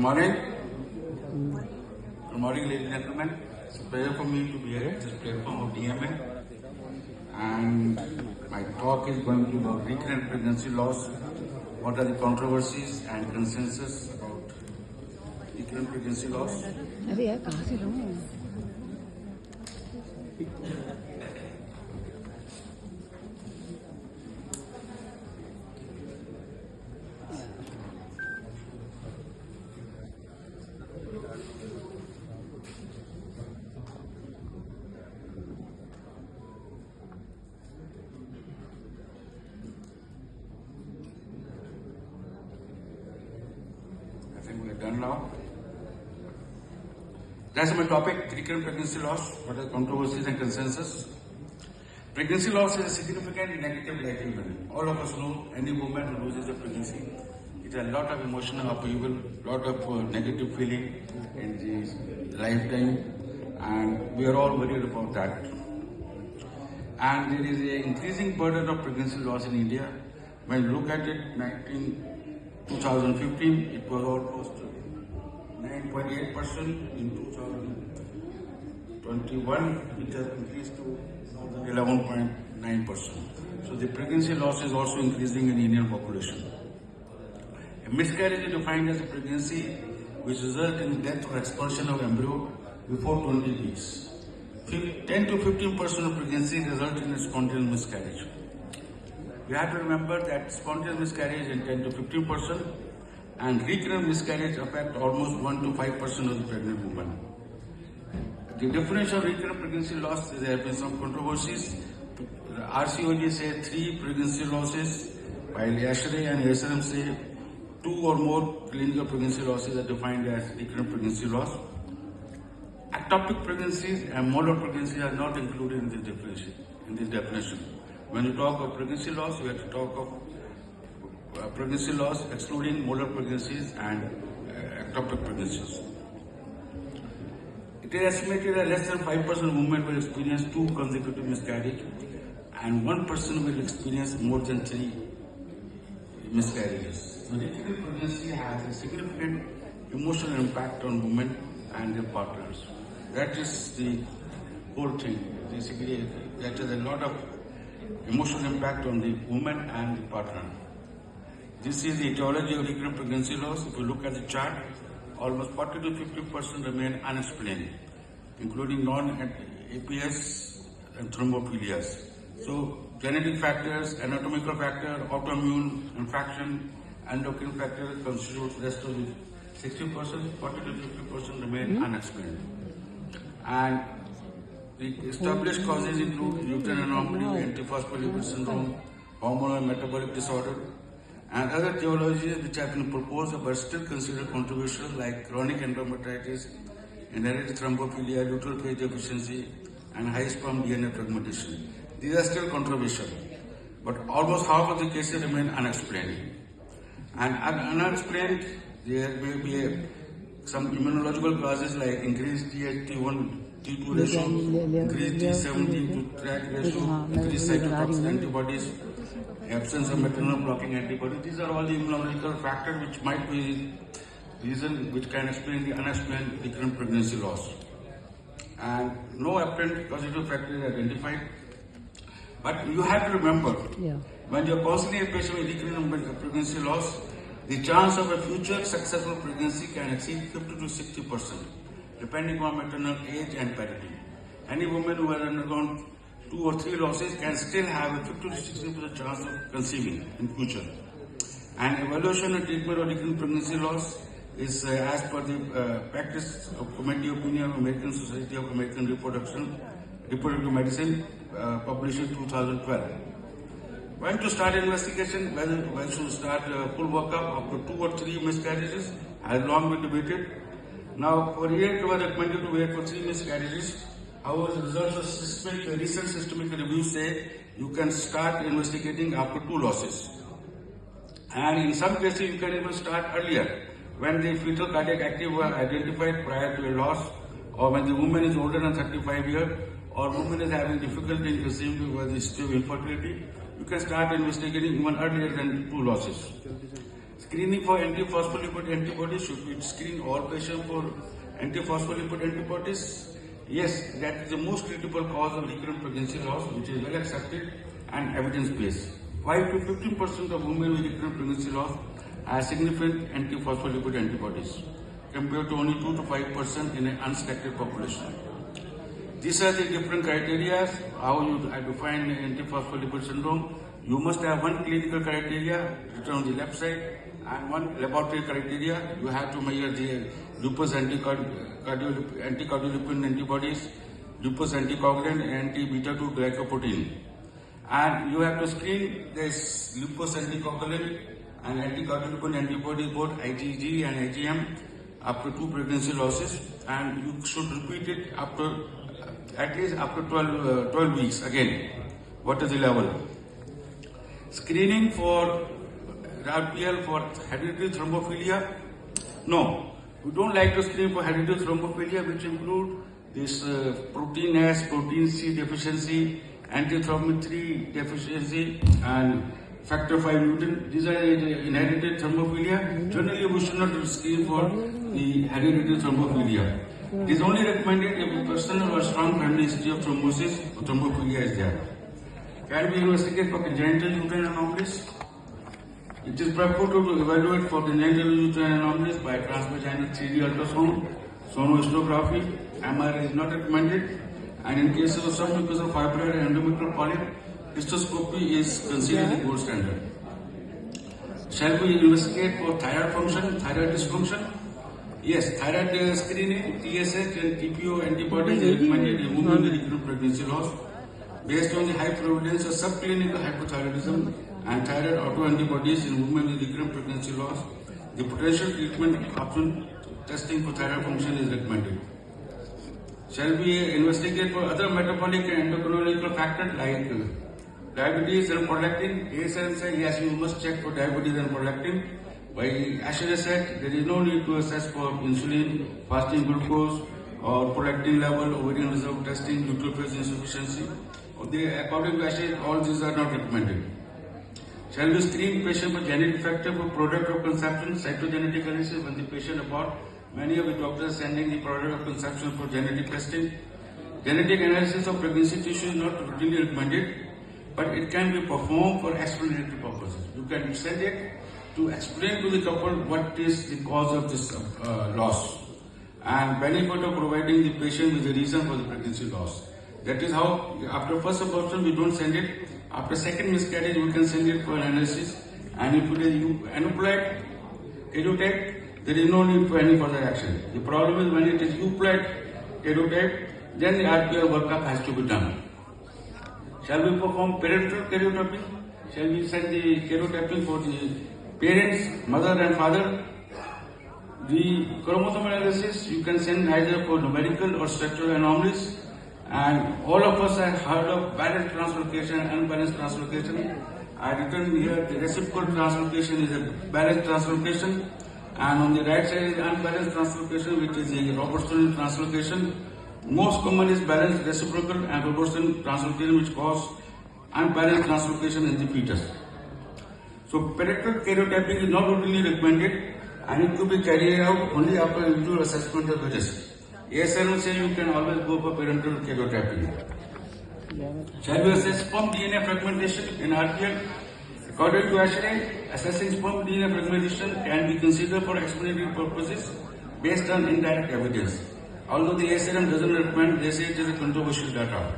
morning. Good morning, ladies and gentlemen. It's a pleasure for me to be here at this platform of DMA. And my talk is going to be about recurrent pregnancy loss. What are the controversies and consensus about recurrent pregnancy loss? अरे यार कहाँ से लूँ? I think we're done now. That's my topic, recurrent pregnancy loss, what are controversies and consensus. Pregnancy loss is a significant negative life event. All of us know any woman who loses a pregnancy, it's a lot of emotional upheaval, lot of negative feeling in the lifetime, and we are all worried about that. And there is an increasing burden of pregnancy loss in India. When you look at it, 2015, it was almost 9.8%. In 2021, it has increased to 11.9%. So the pregnancy loss is also increasing in Indian population. A miscarriage is defined as a pregnancy which results in death or expulsion of embryo before 20 weeks. 10 to 15% of pregnancy result in a spontaneous miscarriage. We have to remember that spontaneous miscarriage is 10 to 15%, and recurrent miscarriage affect almost 1 to 5% of the pregnant woman. The definition of recurrent pregnancy loss, there have been some controversies. The RCOG say 3 pregnancy losses, while ASHRAE and ASRM say 2 or more clinical pregnancy losses are defined as recurrent pregnancy loss. Ectopic pregnancies and molar pregnancies are not included in this definition. When you talk of pregnancy loss, we have to talk of pregnancy loss excluding molar pregnancies and ectopic pregnancies. It is estimated that less than 5% of women will experience 2 consecutive miscarriages, and 1% will experience more than 3 miscarriages. So recurrent pregnancy has a significant emotional impact on women and their partners. That is the whole thing. Basically, that is a lot of emotional impact on the woman and the partner. This is the etiology of recurrent pregnancy loss. If you look at the chart, almost 40 to 50% remain unexplained, including non-APS and thrombophilias. So genetic factors, anatomical factor, autoimmune infection, endocrine factors constitute the rest of the 60%, 40 to 50% remain unexplained. And the established causes include uterine anomaly, antiphospholipid syndrome, hormonal and metabolic disorder, and other etiologies which have been proposed but still considered controversial, like chronic endometritis, inherited thrombophilia, luteal phase deficiency, and high sperm DNA fragmentation. These are still controversial, but almost half of the cases remain unexplained. And unexplained, there may be some immunological causes like increased Th1 T2 ratio, increased T17 to TRAC ratio, increased cytotoxic antibodies, absence of maternal blocking antibodies. These are all the immunological factors which might be the reason which can explain the unexplained recurrent pregnancy loss. And no apparent causative factor is identified. But you have to remember, when you are counseling a patient with recurrent pregnancy loss, the chance of a future successful pregnancy can exceed 50 to 60%, depending on maternal age and parity. Any woman who has undergone 2 or 3 losses can still have a 50 to 60% chance of conceiving in future. And evaluation and treatment of recurrent pregnancy loss is as per the practice of Committee Opinion of American Society of American Reproductive Medicine, published in 2012. When to start investigation, when should start full workup after 2 or 3 miscarriages, has long been debated. Now, for years it was recommended to wait for 3 miscarriages. However, the results of recent systemic reviews say you can start investigating after 2 losses. And in some cases, you can even start earlier, when the fetal cardiac activity was identified prior to a loss, or when the woman is older than 35 years, or woman is having difficulty in conceiving with the history of infertility. You can start investigating even earlier than 2 losses. Screening for antiphospholipid antibodies, should we screen all patients for antiphospholipid antibodies? Yes, that is the most critical cause of recurrent pregnancy loss, which is well accepted and evidence-based. 5 to 15% of women with recurrent pregnancy loss have significant antiphospholipid antibodies, compared to only 2 to 5% in an unselected population. These are the different criteria how you define antiphospholipid syndrome. You must have one clinical criteria written on the left side and one laboratory criteria. You have to measure the lupus anticardiolipin antibodies, lupus anticoagulant, and anti-beta-2 glycoprotein. And you have to screen this lupus anticoagulant and anticardiolipin antibodies, both IgG and IgM, after 2 pregnancy losses, and you should repeat it after at least after 12 weeks again. What is the level? Screening for RPL for hereditary thrombophilia? No, we don't like to screen for hereditary thrombophilia, which include this protein S, protein C deficiency, antithrombin 3 deficiency, and factor 5 mutant. These are inherited thrombophilia. Generally, we should not screen for the hereditary thrombophilia. It is only recommended if a person or a strong family history of thrombosis or thrombophilia is there. Can we investigate for congenital uterine anomalies? It is preferred to evaluate for congenital uterine anomalies by transvaginal 3D ultrasound, sonography. MRI is not recommended, and in cases of some because of fibroid and endometrial polyp, cystoscopy is considered the gold standard. Shall we investigate for thyroid function, thyroid dysfunction? Yes, thyroid screening, TSH and TPO antibodies are recommended in women with recurrent pregnancy loss based on the high prevalence of subclinical hypothyroidism and thyroid autoantibodies in women with recurrent pregnancy loss. The potential treatment option testing for thyroid function is recommended. Shall we investigate for other metabolic and endocrinological factors like diabetes and prolactin? ASM said yes, you must check for diabetes and prolactin. By ASHRA said there is no need to assess for insulin, fasting glucose, or prolactin level, ovarian reserve testing, nucleophase insufficiency. According to ASHRA, all these are not recommended. Shall we screen patient for genetic factor for product of conception, cytogenetic analysis when the patient abort? Many of the doctors sending the product of conception for genetic testing. Genetic analysis of pregnancy tissue is not routinely recommended, but it can be performed for explanatory purposes. You can send it to explain to the couple what is the cause of this loss and benefit of providing the patient with the reason for the pregnancy loss. That is how after first abortion we don't send it. After second miscarriage we can send it for analysis, and if it is aneuploid karyotype, there is no need for any further action. The problem is when it is euploid karyotype, then the RPL workup has to be done. Shall we perform parental karyotyping? Shall we send the karyotyping for the parents, mother and father? The chromosome analysis you can send either for numerical or structural anomalies, and all of us have heard of balanced translocation and unbalanced translocation. I written here the reciprocal translocation is a balanced translocation, and on the right side is unbalanced translocation, which is a Robertson translocation. Most common is balanced reciprocal and Robertson translocation, which cause unbalanced translocation in the fetus. So parental karyotyping is not routinely recommended, and it could be carried out only after individual assessment of the risk. ASL will say you can always go for parental karyotyping. Shall we assess sperm DNA fragmentation in RPL? According to ASHRA, assessing sperm DNA fragmentation can be considered for explanatory purposes based on indirect evidence. Although the ASLM doesn't recommend, they say it is a controversial data.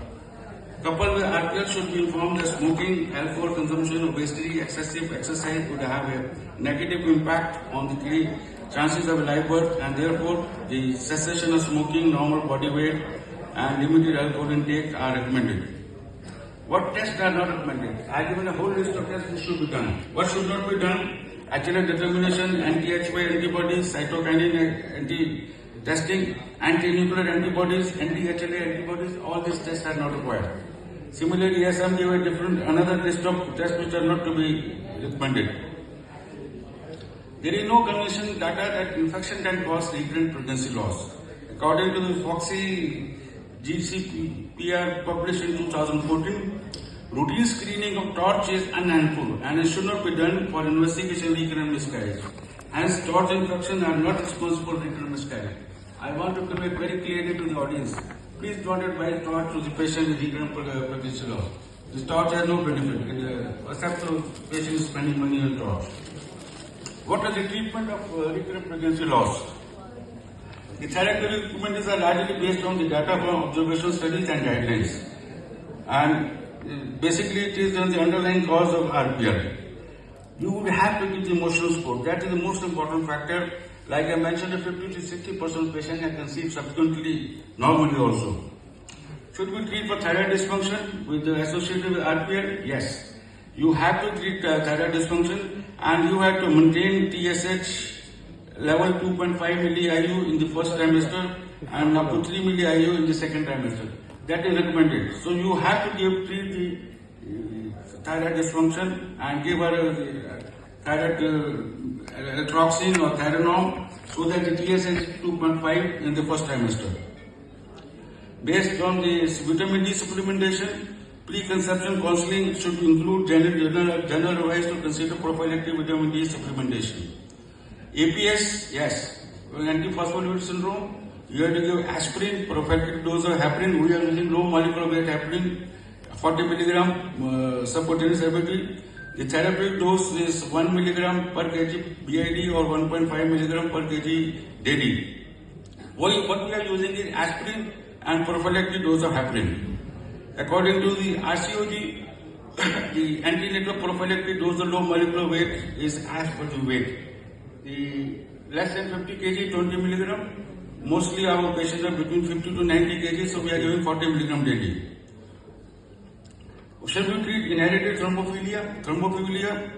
Coupled with RPL should be informed that smoking, alcohol consumption, obesity, excessive exercise would have a negative impact on the chances of a live birth, and therefore the cessation of smoking, normal body weight, and limited alcohol intake are recommended. What tests are not recommended? I have given a whole list of tests which should be done. What should not be done? HLA determination, anti-HY antibodies, cytokinin anti-testing, anti-nuclear antibodies, anti-HLA antibodies, all these tests are not required. Similarly, ESM gave a another list of tests which are not to be recommended. There is no convincing data that infection can cause recurrent pregnancy loss. According to the Foxy GCPR published in 2014, Routine screening of torch is unhelpful and it should not be done for investigation of recurrent miscarriage. Hence, torch infections are not responsible for recurrent miscarriage. I want to convey very clearly to the audience. Please don't advise torch to the patient with recurrent pregnancy loss. This torch has no benefit, except the patient is spending money on torch. What is the treatment of recurrent pregnancy loss? The therapeutic treatments are largely based on the data from observational studies and guidelines. And basically it is on the underlying cause of RPL. You would have to give the emotional support. That is the most important factor. Like I mentioned, 50 to 60% of patients can conceive subsequently normally also. Should we treat for thyroid dysfunction associated with RPL? Yes. You have to treat thyroid dysfunction and you have to maintain TSH level 2.5 milli-IU in the first trimester and up to 3 milli-IU in the second trimester. That is recommended. So you have to treat the thyroid dysfunction and give her thyroid electroxin or thyronorm so that the TSH is 2.5 in the first trimester. Based on the vitamin D supplementation, preconception counseling should include general advice to consider prophylactic vitamin D supplementation. APS, yes. Antiphospholipid syndrome, you have to give aspirin, prophylactic dose of heparin. We are using low molecular weight heparin, 40 milligram subcutaneous every. The therapeutic dose is 1 milligram per kg BID or 1.5 milligram per kg daily. What we are using is aspirin and prophylactic dose of heparin. According to the RCOG, the antenatal prophylactic dose of low molecular weight is as per the weight. The less than 50 kg, 20 milligram. Mostly our patients are between 50 to 90 kg, so we are giving 40 milligram daily. Should we treat inherited thrombophilia? Thrombophilia?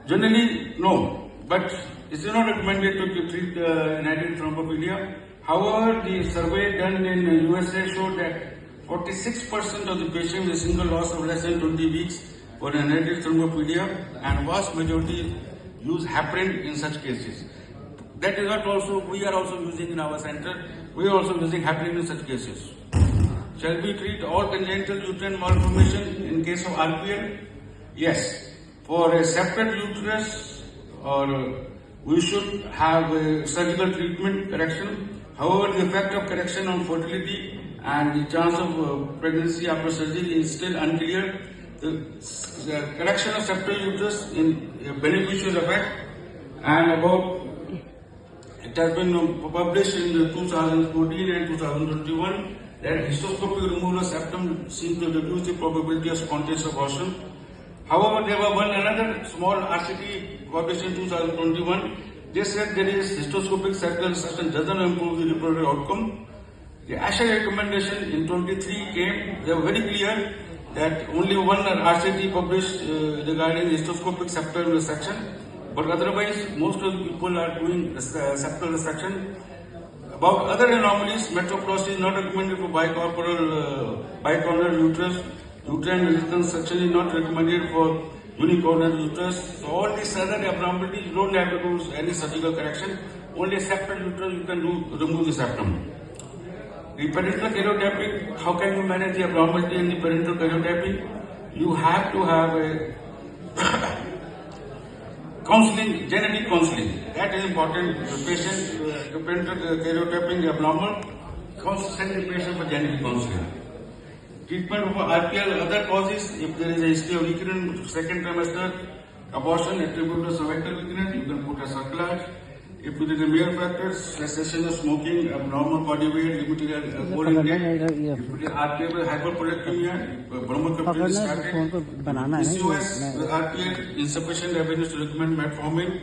Generally, no. But it is not recommended to treat inherited thrombophilia. However, the survey done in USA showed that 46% of the patients with a single loss of less than 20 weeks were inherited thrombophilia and vast majority use heparin in such cases. That is what also we are also using in our center. We are also using heparin in such cases. Shall we treat all congenital uterine malformation in case of RPL? Yes. For a separate uterus, or we should have a surgical treatment correction. However, the effect of correction on fertility and the chance of pregnancy after surgery is still unclear. The correction of septal uterus in a beneficial effect, and it has been published in 2014 and 2021 that histoscopic removal of septum seems to reduce the probability of spontaneous abortion. However, there was another small RCT published in 2021. They said there is histoscopic septal resection doesn't improve the reproductive outcome. The ASHA recommendation in 23 came. They were very clear that only one RCT published regarding histoscopic septal resection, but otherwise most of the people are doing septal resection. About other anomalies, metroplasty is not recommended for bicornular uterus. Uterine resistance section is not recommended for unicornular uterus. So all these other abnormalities, you don't have to do any surgical correction. Only septal uterus you can remove the septum. The parental karyotyping, how can you manage the abnormality in the parental karyotyping? You have to have a counseling, genetic counseling. That is important. The patient, the parental karyotyping is abnormal, send the patient for genetic counseling. Treatment for RPL, other causes, if there is a history of recurrent second trimester abortion attributed to cervical recurrence, you can put a circlage. If there is a mere factors, cessation of smoking, abnormal body weight, limited alcohol intake, if it is RPL hyperprolactinemia, bromocriptine is started, PCOS with RPL, insufficient evidence to recommend metformin,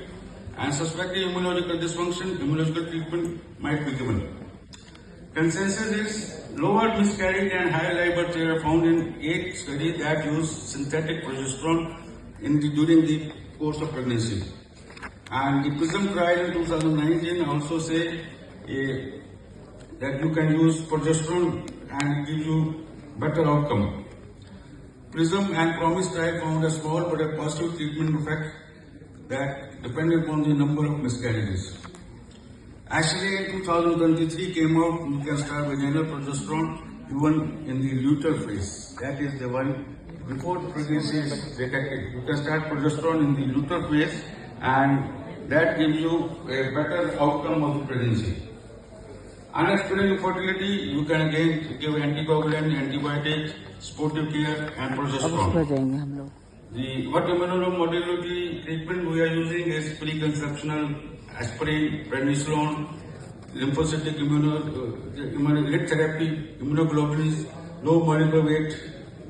and suspected immunological dysfunction, immunological treatment might be given. Consensus is lower miscarriage and higher live birth rate are found in 8 studies that use synthetic progesterone during the course of pregnancy. And the PRISM trial in 2019 also say that you can use progesterone and it gives you better outcome. PRISM and PROMISE trial found a small but a positive treatment effect that depended upon the number of miscarriages. Actually, in 2023 came out, you can start vaginal progesterone even in the luteal phase. That is the one before pregnancy is detected. You can start progesterone in the luteal phase, and that gives you a better outcome of the pregnancy. Unexplained infertility, you can again give anticoagulant, antibiotics, supportive care, and अब उस progesterone. पर जाएंगे हम लोग. What immunomodulatory treatment we are using is preconceptional, aspirin, prednisolone, lymphocytic immunotherapy therapy, immunoglobulins, low molecular weight,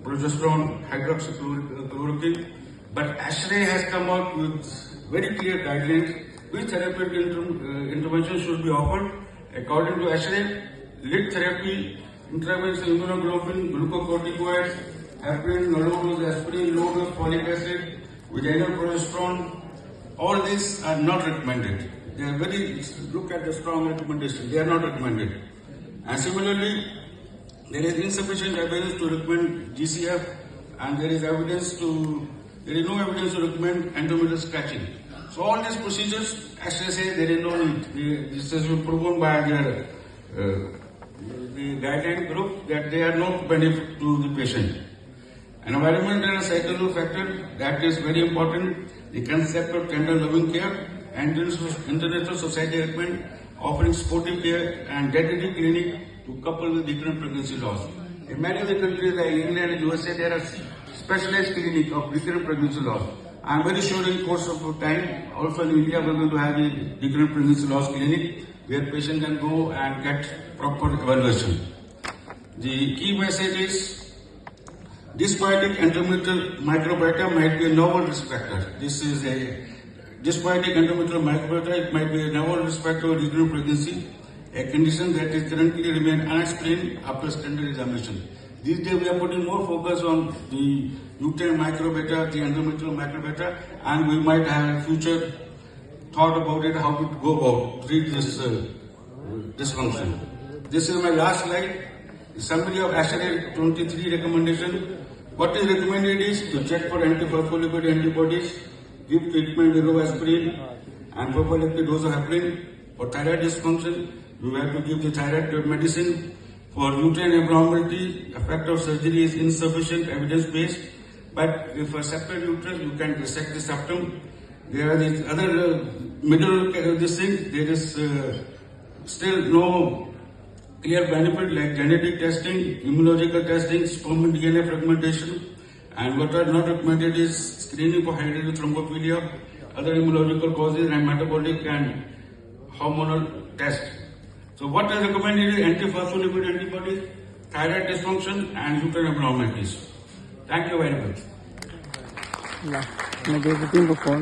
progesterone, hydroxychloroquine. But ASHRAE has come out with very clear guidelines which therapeutic intervention should be offered. According to ASHRAE, lead therapy, intravenous immunoglobulin, glucocorticoids, heparin, low-dose aspirin, low-dose folic acid, vaginal progesterone, all these are not recommended. They are look at the strong recommendation, they are not recommended. And similarly, there is insufficient evidence to recommend GCF, and there is no evidence to recommend endometrial scratching. So all these procedures, as I say, there is no need. This has been proven by the guideline group that they are no benefit to the patient. Environmental and psychological factor, that is very important. The concept of tender loving care, and International Society recommend offering supportive care and daddy clinic to couple with recurrent pregnancy loss. In many of the countries like England and USA, there are specialized clinics of recurrent pregnancy loss. I am very sure in the course of time, also in India, we are going to have a recurrent pregnancy loss clinic where patient can go and get proper evaluation. The key message is, dysbiotic endometrial microbiota might be a novel risk factor. This is a dysbiotic endometrial microbiota. It might be a novel risk factor of recurrent pregnancy, a condition that is currently remain unexplained after standard examination. These days we are putting more focus on the uterine microbiota, the endometrial microbiota, and we might have a future thought about it, how to go about treat this dysfunction. This is my last slide. Summary of ASHRAE 23 recommendation. What is recommended is to check for antiphospholipid antibodies, give treatment with aspirin and prophylactic dose of heparin. For thyroid dysfunction, you have to give the thyroid medicine. For uterine abnormality, effect of surgery is insufficient, evidence-based. But if a septal uterus, you can dissect the septum. There are these other middle this thing. There is still no clear benefit like genetic testing, immunological testing, sperm and DNA fragmentation, and what are not recommended is screening for hereditary thrombophilia, other immunological causes, and metabolic and hormonal tests. So what is recommended is antiphospholipid antibodies, thyroid dysfunction, and uterine abnormalities. Thank you very much. मैं दे देती हूँ phone.